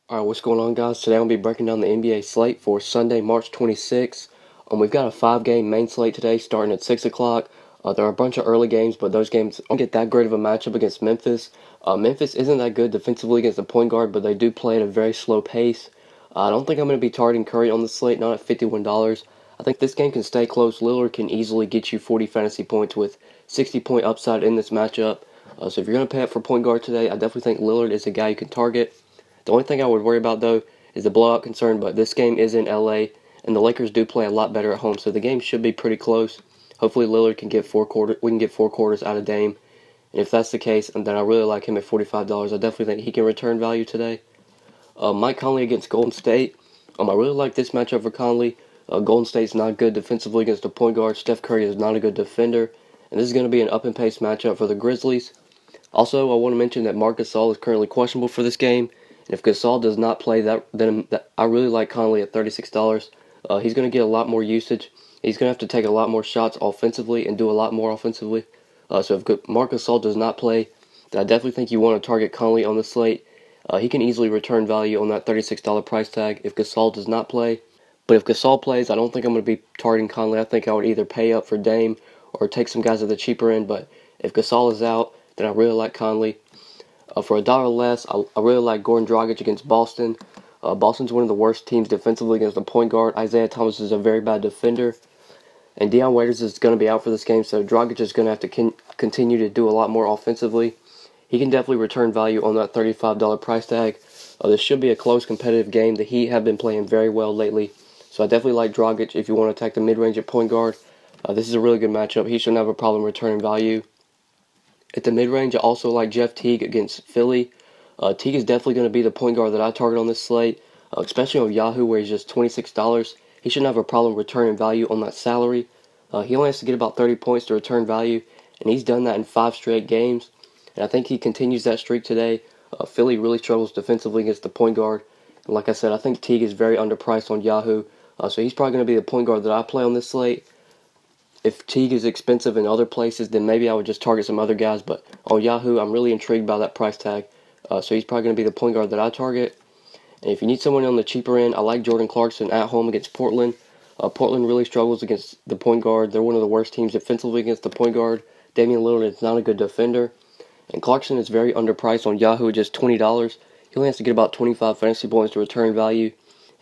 Alright, what's going on, guys? Today I'll be breaking down the NBA slate for Sunday, March 26th. We've got a 5-game main slate today starting at 6 o'clock. There are a bunch of early games, but those games don't get that great of a matchup against Memphis. Memphis isn't that good defensively against the point guard, but they do play at a very slow pace. I don't think I'm going to be targeting Curry on the slate, not at $51. I think this game can stay close. Lillard can easily get you 40 fantasy points with 60-point upside in this matchup. So if you're going to pay up for point guard today, I definitely think Lillard is a guy you can target. The only thing I would worry about, though, is the blowout concern, but this game is in LA, and the Lakers do play a lot better at home, so the game should be pretty close. Hopefully Lillard can get we can get 4 quarters out of Dame, and if that's the case, then I really like him at $45. I definitely think he can return value today. Mike Conley against Golden State. I really like this matchup for Conley. Golden State's not good defensively against the point guard. Steph Curry is not a good defender, and this is going to be an up-and-pace matchup for the Grizzlies. Also, I want to mention that Marc Gasol is currently questionable for this game. And if Gasol does not play, then I really like Conley at $36. He's going to get a lot more usage. He's going to have to take a lot more shots offensively and do a lot more offensively. So if Marc Gasol does not play, then I definitely think you want to target Conley on the slate. He can easily return value on that $36 price tag if Gasol does not play. But if Gasol plays, I don't think I'm going to be targeting Conley. I think I would either pay up for Dame or take some guys at the cheaper end. But if Gasol is out, then I really like Conley. For $1 less, I really like Goran Dragic against Boston. Boston's one of the worst teams defensively against the point guard. Isaiah Thomas is a very bad defender. And Dion Waiters is going to be out for this game, so Dragic is going to have to continue to do a lot more offensively. He can definitely return value on that $35 price tag. This should be a close competitive game. The Heat have been playing very well lately, so I definitely like Dragic if you want to attack the mid-range at point guard. This is a really good matchup. He shouldn't have a problem returning value. At the mid-range, I also like Jeff Teague against Philly. Teague is definitely going to be the point guard that I target on this slate, especially on Yahoo where he's just $26. He shouldn't have a problem returning value on that salary. He only has to get about 30 points to return value, and he's done that in 5 straight games. And I think he continues that streak today. Philly really struggles defensively against the point guard. And like I said, I think Teague is very underpriced on Yahoo, so he's probably going to be the point guard that I play on this slate. If Teague is expensive in other places, then maybe I would just target some other guys. But on Yahoo, I'm really intrigued by that price tag. So he's probably going to be the point guard that I target. And if you need someone on the cheaper end, I like Jordan Clarkson at home against Portland. Portland really struggles against the point guard. They're one of the worst teams defensively against the point guard. Damian Lillard is not a good defender. And Clarkson is very underpriced on Yahoo at just $20. He only has to get about 25 fantasy points to return value.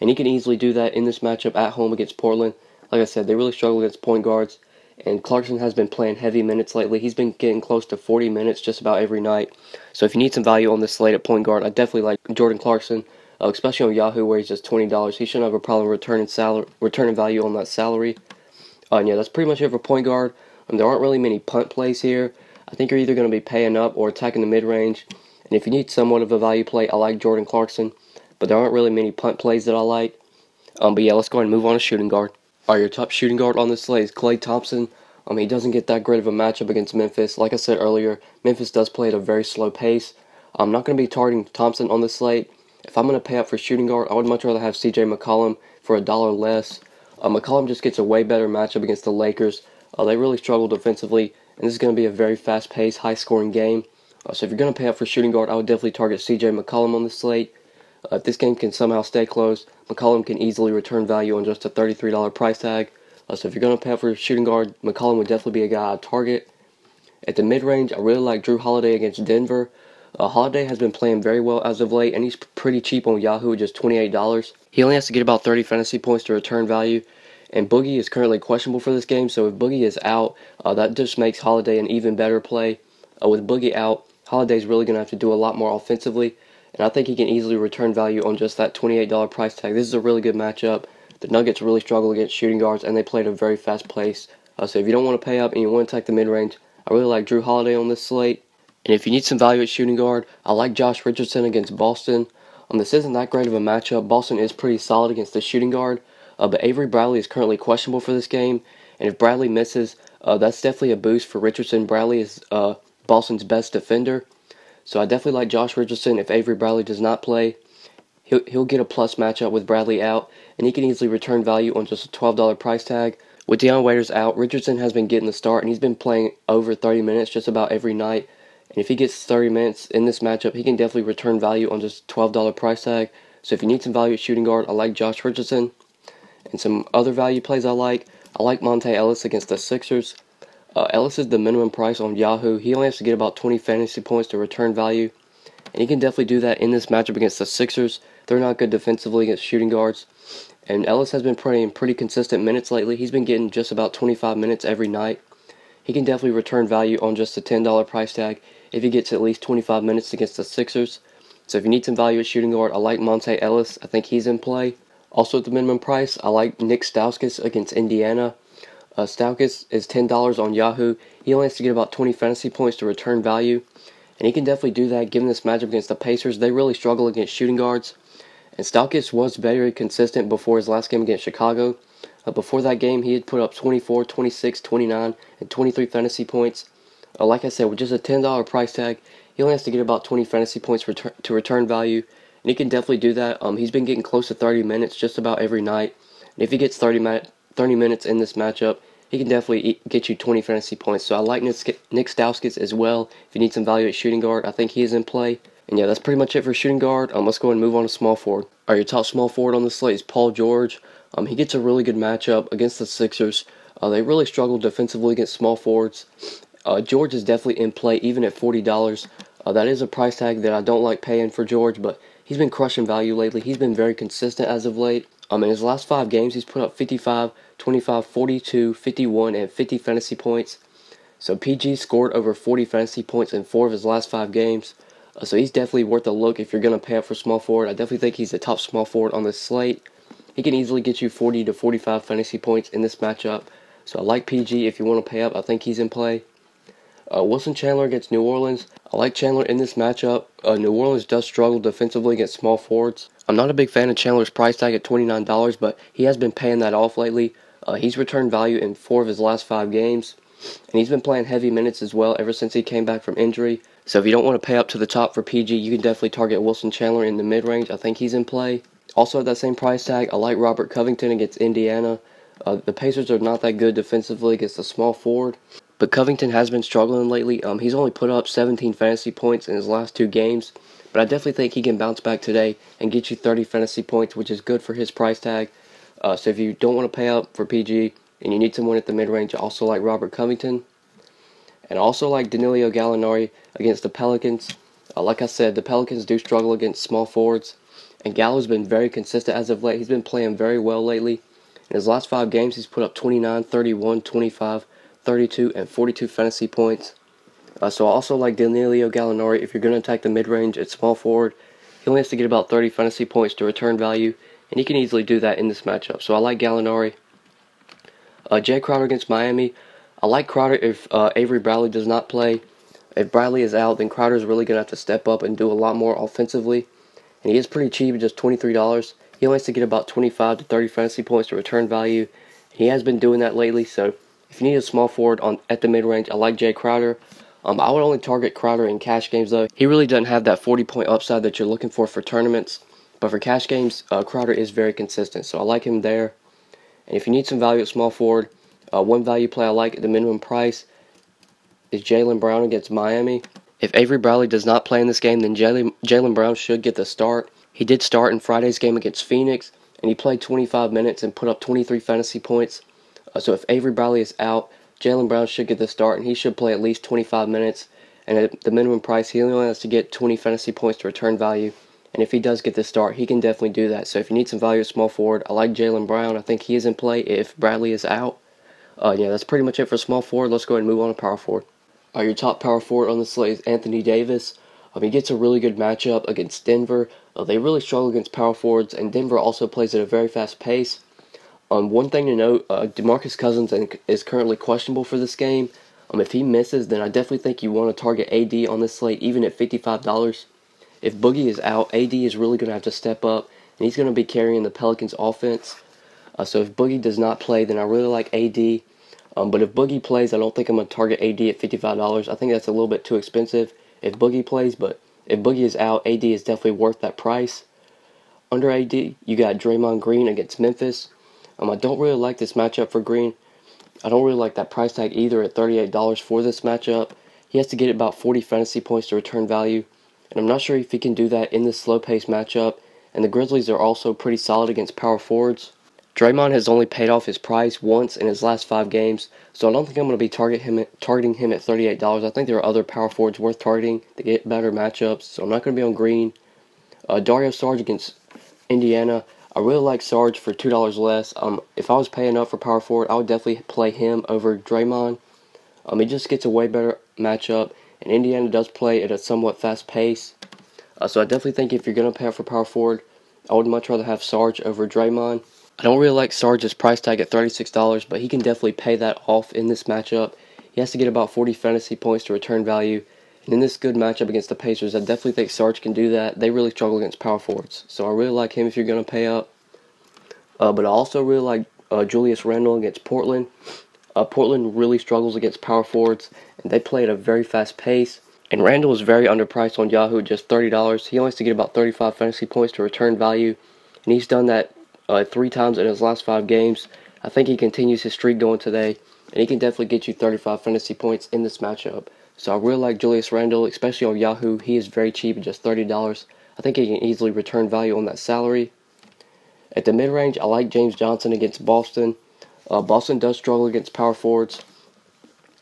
And he can easily do that in this matchup at home against Portland. Like I said, they really struggle against point guards. And Clarkson has been playing heavy minutes lately. He's been getting close to 40 minutes just about every night. So if you need some value on this slate at point guard, I definitely like Jordan Clarkson, especially on Yahoo where he's just $20. He shouldn't have a problem returning value on that salary. And yeah, that's pretty much it for point guard. There aren't really many punt plays here. I think you're either going to be paying up or attacking the mid-range. And if you need somewhat of a value play, I like Jordan Clarkson. But there aren't really many punt plays that I like. But yeah, let's go ahead and move on to shooting guard. Your top shooting guard on this slate is Klay Thompson. He doesn't get that great of a matchup against Memphis. Like I said earlier, Memphis does play at a very slow pace. I'm not going to be targeting Thompson on this slate. If I'm going to pay up for shooting guard, I would much rather have C.J. McCollum for $1 less. McCollum just gets a way better matchup against the Lakers. They really struggle defensively, and this is going to be a very fast-paced, high-scoring game. So if you're going to pay up for shooting guard, I would definitely target C.J. McCollum on this slate. If this game can somehow stay close, McCollum can easily return value on just a $33 price tag. So if you're going to pay up for a shooting guard, McCollum would definitely be a guy I'd target. At the mid-range, I really like Drew Holiday against Denver. Holiday has been playing very well as of late, and he's pretty cheap on Yahoo at just $28. He only has to get about 30 fantasy points to return value. And Boogie is currently questionable for this game, so if Boogie is out, that just makes Holiday an even better play. With Boogie out, Holiday's really going to have to do a lot more offensively. And I think he can easily return value on just that $28 price tag. This is a really good matchup. The Nuggets really struggle against shooting guards, and they play at a very fast pace. So if you don't want to pay up and you want to attack the mid-range, I really like Drew Holiday on this slate. And if you need some value at shooting guard, I like Josh Richardson against Boston. This isn't that great of a matchup. Boston is pretty solid against the shooting guard, but Avery Bradley is currently questionable for this game. And if Bradley misses, that's definitely a boost for Richardson. Bradley is Boston's best defender. So I definitely like Josh Richardson if Avery Bradley does not play. He'll get a plus matchup with Bradley out, and he can easily return value on just a $12 price tag. With Dion Waiters out, Richardson has been getting the start, and he's been playing over 30 minutes just about every night. And if he gets 30 minutes in this matchup, he can definitely return value on just a $12 price tag. So if you need some value at shooting guard, I like Josh Richardson. And some other value plays I like Monte Ellis against the Sixers. Ellis is the minimum price on Yahoo. He only has to get about 20 fantasy points to return value. And he can definitely do that in this matchup against the Sixers. They're not good defensively against shooting guards. And Ellis has been playing pretty consistent minutes lately. He's been getting just about 25 minutes every night. He can definitely return value on just a $10 price tag if he gets at least 25 minutes against the Sixers. So if you need some value at shooting guard, I like Monte Ellis. I think he's in play. Also at the minimum price, I like Nick Stauskas against Indiana. Stauskas is $10 on Yahoo. He only has to get about 20 fantasy points to return value. And he can definitely do that given this matchup against the Pacers. They really struggle against shooting guards. And Stauskas was very consistent before his last game against Chicago. Before that game, he had put up 24, 26, 29, and 23 fantasy points. Like I said, with just a $10 price tag, he only has to get about 20 fantasy points to return value. And he can definitely do that. He's been getting close to 30 minutes just about every night. And if he gets 30 minutes in this matchup, he can definitely get you 20 fantasy points. So I like Nick Stauskas as well. If you need some value at shooting guard, I think he is in play. And yeah, that's pretty much it for shooting guard. Let's go ahead and move on to small forward. Your top small forward on the slate is Paul George. He gets a really good matchup against the Sixers. They really struggle defensively against small forwards. George is definitely in play even at $40. That is a price tag that I don't like paying for George, but he's been crushing value lately. He's been very consistent as of late. In his last 5 games, he's put up 55, 25, 42, 51, and 50 fantasy points. So PG scored over 40 fantasy points in 4 of his last 5 games. So he's definitely worth a look if you're going to pay up for small forward. I definitely think he's the top small forward on this slate. He can easily get you 40 to 45 fantasy points in this matchup. So I like PG if you want to pay up. I think he's in play. Wilson Chandler against New Orleans. I like Chandler in this matchup. New Orleans does struggle defensively against small forwards. I'm not a big fan of Chandler's price tag at $29, but he has been paying that off lately. He's returned value in 4 of his last 5 games. And he's been playing heavy minutes as well ever since he came back from injury. So if you don't want to pay up to the top for PG, you can definitely target Wilson Chandler in the mid-range. I think he's in play. Also at that same price tag, I like Robert Covington against Indiana. The Pacers are not that good defensively against a small forward. But Covington has been struggling lately. He's only put up 17 fantasy points in his last 2 games. But I definitely think he can bounce back today and get you 30 fantasy points, which is good for his price tag. So if you don't want to pay up for PG and you need someone at the mid-range, I also like Robert Covington. And I also like Danilo Gallinari against the Pelicans. Like I said, the Pelicans do struggle against small forwards. And Gallo's been very consistent as of late. He's been playing very well lately. In his last 5 games, he's put up 29, 31, 25, 32, and 42 fantasy points. So I also like Danilo Gallinari if you're going to attack the mid-range at small forward. He only has to get about 30 fantasy points to return value, and he can easily do that in this matchup. So I like Gallinari. Jay Crowder against Miami. I like Crowder if Avery Bradley does not play. If Bradley is out, then Crowder is really going to have to step up and do a lot more offensively. And he is pretty cheap at just $23. He only has to get about 25 to 30 fantasy points to return value. He has been doing that lately, so if you need a small forward at the mid-range, I like Jay Crowder. I would only target Crowder in cash games, though. He really doesn't have that 40-point upside that you're looking for tournaments. But for cash games, Crowder is very consistent, so I like him there. And if you need some value at small forward, one value play I like at the minimum price is Jaylen Brown against Miami. If Avery Bradley does not play in this game, then Jaylen Brown should get the start. He did start in Friday's game against Phoenix, and he played 25 minutes and put up 23 fantasy points. So if Avery Bradley is out, Jaylen Brown should get the start, and he should play at least 25 minutes. And at the minimum price, he only has to get 20 fantasy points to return value. And if he does get the start, he can definitely do that. So if you need some value at small forward, I like Jaylen Brown. I think he is in play if Bradley is out. Yeah, that's pretty much it for small forward. Let's go ahead and move on to power forward. Your top power forward on the slate is Anthony Davis. He gets a really good matchup against Denver. They really struggle against power forwards, and Denver also plays at a very fast pace. One thing to note, DeMarcus Cousins is currently questionable for this game. If he misses, then I definitely think you want to target AD on this slate, even at $55. If Boogie is out, AD is really going to have to step up, and he's going to be carrying the Pelicans' offense. So if Boogie does not play, then I really like AD. But if Boogie plays, I don't think I'm going to target AD at $55. I think that's a little bit too expensive if Boogie plays, but if Boogie is out, AD is definitely worth that price. Under AD, you got Draymond Green against Memphis. I don't really like this matchup for Green. I don't really like that price tag either at $38 for this matchup. He has to get about 40 fantasy points to return value, and I'm not sure if he can do that in this slow-paced matchup and the Grizzlies are also pretty solid against power forwards. Draymond has only paid off his price once in his last 5 games, so I don't think I'm going to be targeting him at $38. I think there are other power forwards worth targeting to get better matchups, so I'm not going to be on Green. Dario Saric against Indiana. I really like Sarge for $2 less. If I was paying up for power forward, I would definitely play him over Draymond. He just gets a way better matchup, and Indiana does play at a somewhat fast pace. So I definitely think if you're going to pay up for power forward, I would much rather have Sarge over Draymond. I don't really like Sarge's price tag at $36, but he can definitely pay that off in this matchup. He has to get about 40 fantasy points to return value. And in this good matchup against the Pacers, I definitely think Sarge can do that. They really struggle against power forwards. So I really like him if you're going to pay up. But I also really like Julius Randle against Portland. Portland really struggles against power forwards, and they play at a very fast pace. And Randle is very underpriced on Yahoo at just $30. He only has to get about 35 fantasy points to return value, and he's done that 3 times in his last 5 games. I think he continues his streak going today, and he can definitely get you 35 fantasy points in this matchup. So I really like Julius Randle, especially on Yahoo. He is very cheap at just $30. I think he can easily return value on that salary. At the mid-range, I like James Johnson against Boston. Boston does struggle against power forwards,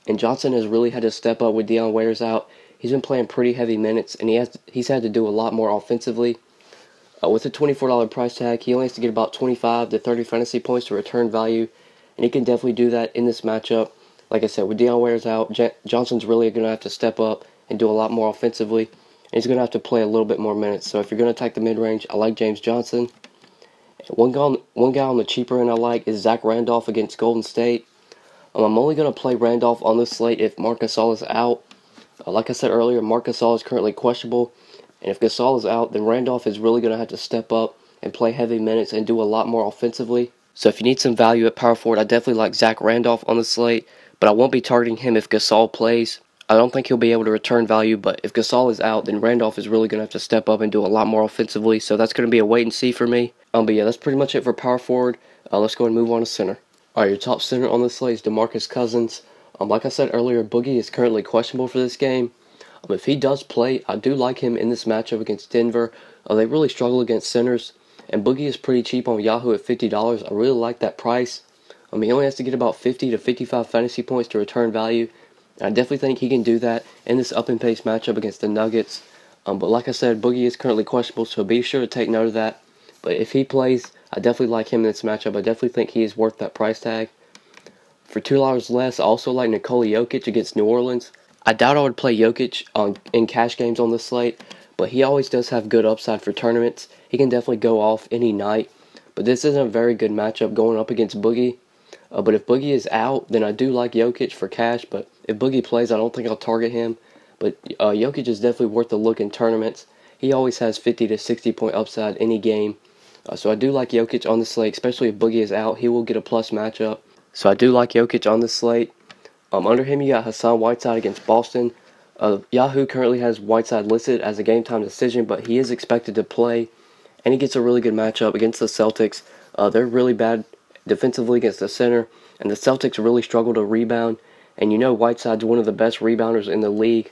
and Johnson has really had to step up with Dion Waiters out. He's been playing pretty heavy minutes, and he's had to do a lot more offensively. With a $24 price tag, he only has to get about 25 to 30 fantasy points to return value, and he can definitely do that in this matchup. Like I said, with Dion Waiters out, Johnson's really going to have to step up and do a lot more offensively, and he's going to have to play a little bit more minutes. So if you're going to attack the mid-range, I like James Johnson. One guy on the cheaper end I like is Zach Randolph against Golden State. I'm only going to play Randolph on this slate if Marc Gasol is out. Like I said earlier, Marc Gasol is currently questionable, and if Gasol is out, then Randolph is really going to have to step up and play heavy minutes and do a lot more offensively. So if you need some value at power forward, I definitely like Zach Randolph on the slate, but I won't be targeting him if Gasol plays. I don't think he'll be able to return value, but if Gasol is out, then Randolph is really going to have to step up and do a lot more offensively, so that's going to be a wait and see for me. But yeah, that's pretty much it for power forward. Let's go and move on to center. Alright, your top center on this slate is DeMarcus Cousins. Like I said earlier, Boogie is currently questionable for this game. If he does play, I do like him in this matchup against Denver. They really struggle against centers, and Boogie is pretty cheap on Yahoo at $50. I really like that price. He only has to get about 50 to 55 fantasy points to return value. I definitely think he can do that in this up-and-pace matchup against the Nuggets. But like I said, Boogie is currently questionable, so be sure to take note of that. But if he plays, I definitely like him in this matchup. I definitely think he is worth that price tag. For $2 less, I also like Nikola Jokic against New Orleans. I doubt I would play Jokic in cash games on this slate, but he always does have good upside for tournaments. He can definitely go off any night. But this isn't a very good matchup going up against Boogie. But if Boogie is out, then I do like Jokic for cash. But if Boogie plays, I don't think I'll target him. But Jokic is definitely worth a look in tournaments. He always has 50 to 60 point upside any game. So I do like Jokic on the slate, especially if Boogie is out. He will get a plus matchup. So I do like Jokic on the slate. Under him, you got Hassan Whiteside against Boston. Yahoo currently has Whiteside listed as a game-time decision, but he is expected to play, and he gets a really good matchup against the Celtics. They're really bad defensively against the center, and the Celtics really struggle to rebound, and you know Whiteside's one of the best rebounders in the league.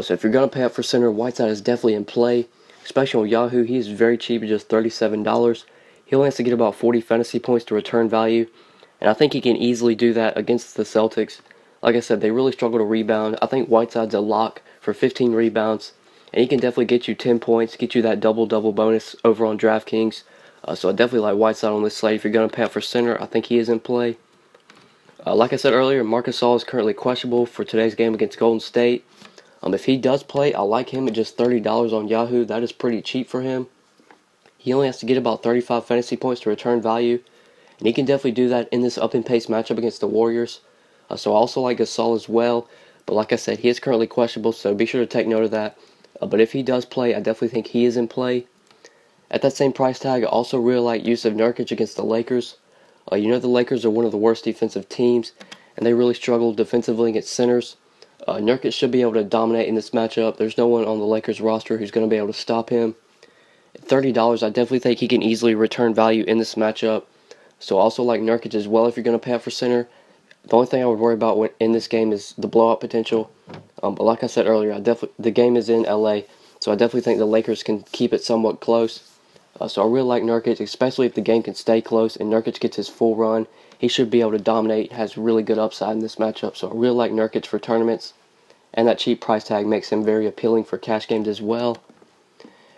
So if you're going to pay up for center, Whiteside is definitely in play, especially on Yahoo. He is very cheap at just $37. He only has to get about 40 fantasy points to return value, and I think he can easily do that against the Celtics. Like I said, they really struggle to rebound. I think Whiteside's a lock for 15 rebounds, and he can definitely get you 10 points, get you that double-double bonus over on DraftKings. So I definitely like Whiteside on this slate. If you're going to pay up for center, I think he is in play. Like I said earlier, Marc Gasol is currently questionable for today's game against Golden State. If he does play, I like him at just $30 on Yahoo. That is pretty cheap for him. He only has to get about 35 fantasy points to return value, and he can definitely do that in this up-and-pace matchup against the Warriors. So I also like Gasol as well, but like I said, he is currently questionable, so be sure to take note of that. But if he does play, I definitely think he is in play. At that same price tag, I also really like Jusuf Nurkic against the Lakers. You know the Lakers are one of the worst defensive teams, and they really struggle defensively against centers. Nurkic should be able to dominate in this matchup. There's no one on the Lakers roster who's going to be able to stop him. At $30, I definitely think he can easily return value in this matchup. So I also like Nurkic as well if you're going to pay up for center. The only thing I would worry about in this game is the blowout potential. But like I said earlier, the game is in LA, so I definitely think the Lakers can keep it somewhat close. So I really like Nurkic, especially if the game can stay close and Nurkic gets his full run. He should be able to dominate, has really good upside in this matchup. So I really like Nurkic for tournaments, and that cheap price tag makes him very appealing for cash games as well.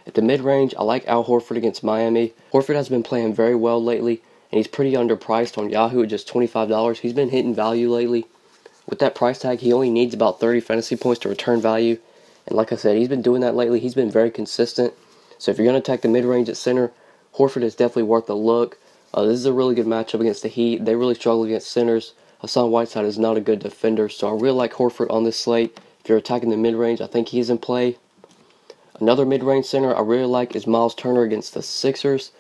At the mid-range, I like Al Horford against Miami. Horford has been playing very well lately, and he's pretty underpriced on Yahoo at just $25. He's been hitting value lately. With that price tag, he only needs about 30 fantasy points to return value. And like I said, he's been doing that lately. He's been very consistent. So if you're going to attack the mid-range at center, Horford is definitely worth a look. This is a really good matchup against the Heat. They really struggle against centers. Hassan Whiteside is not a good defender, so I really like Horford on this slate. If you're attacking the mid-range, I think he's in play. Another mid-range center I really like is Miles Turner against the Sixers.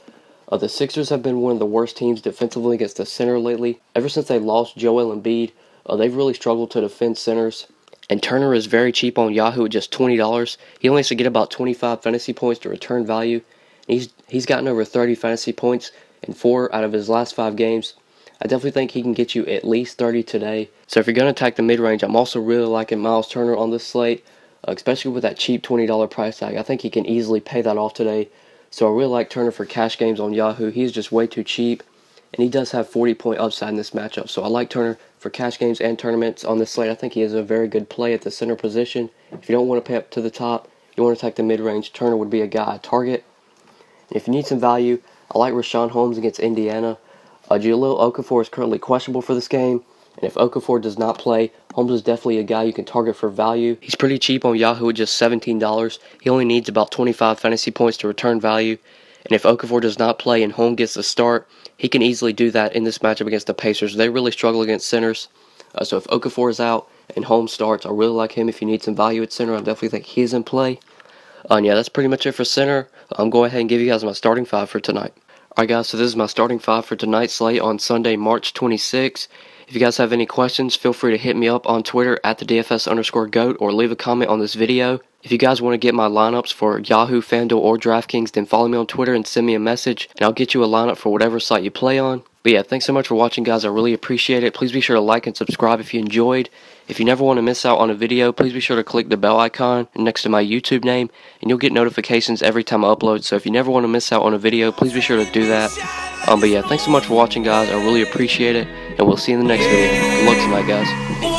The Sixers have been one of the worst teams defensively against the center lately. Ever since they lost Joel Embiid, they've really struggled to defend centers. And Turner is very cheap on Yahoo at just $20. He only has to get about 25 fantasy points to return value. He's gotten over 30 fantasy points in 4 out of his last 5 games. I definitely think he can get you at least 30 today. So if you're going to attack the mid-range, I'm also really liking Miles Turner on this slate, especially with that cheap $20 price tag. I think he can easily pay that off today. So I really like Turner for cash games on Yahoo. He's just way too cheap, and he does have 40-point upside in this matchup. So I like Turner for cash games and tournaments on this slate. I think he is a very good play at the center position. If you don't want to pay up to the top, you want to attack the mid-range, Turner would be a guy to target. And if you need some value, I like Rashawn Holmes against Indiana. Jahlil Okafor is currently questionable for this game, and if Okafor does not play, Holmes is definitely a guy you can target for value. He's pretty cheap on Yahoo at just $17. He only needs about 25 fantasy points to return value, and if Okafor does not play and Holmes gets the start, he can easily do that in this matchup against the Pacers. They really struggle against centers, so if Okafor is out and Holmes starts, I really like him. If you need some value at center, I definitely think he's in play. And yeah, that's pretty much it for center. I'm going ahead and give you guys my starting 5 for tonight. Alright guys, so this is my starting 5 for tonight's slate on Sunday, March 26th. If you guys have any questions, feel free to hit me up on Twitter at the DFS_GOAT or leave a comment on this video. If you guys want to get my lineups for Yahoo, FanDuel, or DraftKings, then follow me on Twitter and send me a message, and I'll get you a lineup for whatever site you play on. But yeah, thanks so much for watching, guys. I really appreciate it. Please be sure to like and subscribe if you enjoyed. If you never want to miss out on a video, please be sure to click the bell icon next to my YouTube name, and you'll get notifications every time I upload. So if you never want to miss out on a video, please be sure to do that. But yeah, thanks so much for watching, guys. I really appreciate it, and we'll see you in the next video. Good luck tonight, guys.